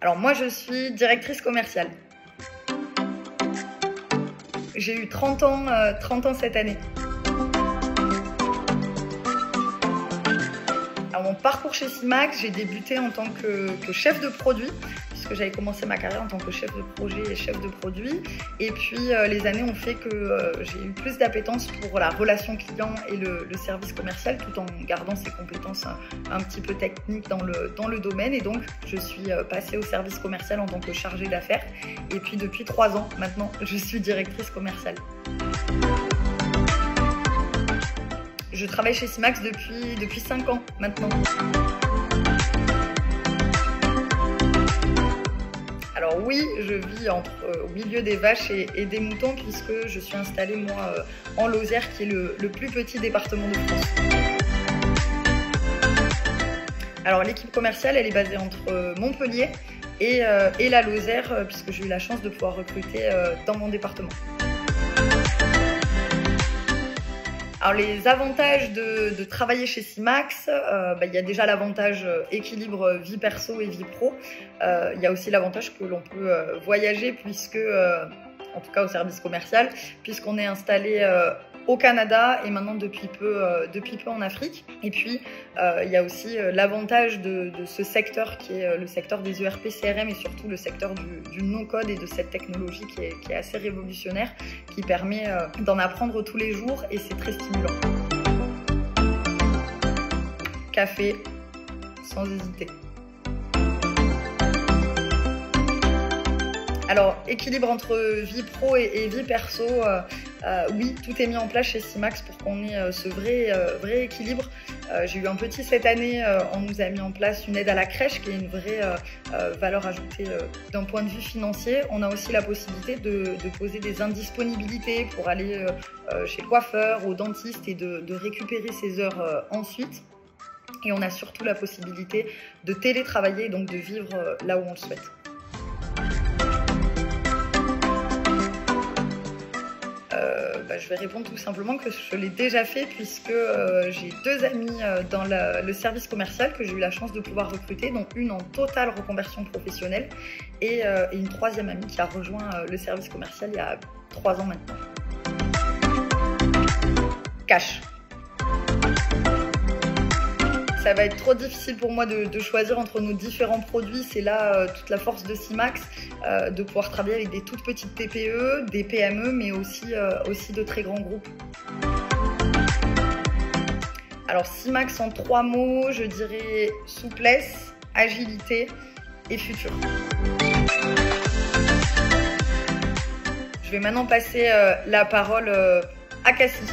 Alors moi, je suis directrice commerciale. J'ai eu 30 ans cette année. Alors mon parcours chez Simax, j'ai débuté en tant que chef de produit, puisque j'avais commencé ma carrière en tant que chef de projet et chef de produit. Et puis les années ont fait que j'ai eu plus d'appétence pour la relation client et le service commercial, tout en gardant ces compétences un petit peu techniques dans le domaine. Et donc je suis passée au service commercial en tant que chargée d'affaires. Et puis depuis 3 ans maintenant, je suis directrice commerciale. Je travaille chez Simax depuis 5 ans maintenant. Alors oui, je vis au milieu des vaches et des moutons, puisque je suis installée moi en Lozère, qui est le plus petit département de France. Alors l'équipe commerciale, elle est basée entre Montpellier et la Lozère, puisque j'ai eu la chance de pouvoir recruter dans mon département. Alors les avantages de travailler chez Simax, il y a déjà l'avantage équilibre vie perso et vie pro. Il y a aussi l'avantage que l'on peut voyager, puisque, en tout cas au service commercial, puisqu'on est installé au Canada et maintenant depuis peu en Afrique. Et puis il y a aussi l'avantage de ce secteur qui est le secteur des ERP CRM, et surtout le secteur du no-code et de cette technologie qui est assez révolutionnaire, qui permet d'en apprendre tous les jours, et c'est très stimulant. Café, sans hésiter. Alors, équilibre entre vie pro et vie perso, oui, tout est mis en place chez Simax pour qu'on ait ce vrai équilibre. J'ai eu un petit cette année, on nous a mis en place une aide à la crèche, qui est une vraie valeur ajoutée d'un point de vue financier. On a aussi la possibilité de poser des indisponibilités pour aller chez le coiffeur, au dentiste, et de récupérer ses heures ensuite. Et on a surtout la possibilité de télétravailler, donc de vivre là où on le souhaite. Je vais répondre tout simplement que je l'ai déjà fait, puisque j'ai 2 amis dans le service commercial que j'ai eu la chance de pouvoir recruter, donc une en totale reconversion professionnelle et une 3e amie qui a rejoint le service commercial il y a 3 ans maintenant. Cash. Ça va être trop difficile pour moi de choisir entre nos différents produits. C'est là toute la force de Simax, de pouvoir travailler avec des toutes petites TPE, des PME, mais aussi de très grands groupes. Alors Simax, en 3 mots, je dirais souplesse, agilité et futur. Je vais maintenant passer la parole à Cassie.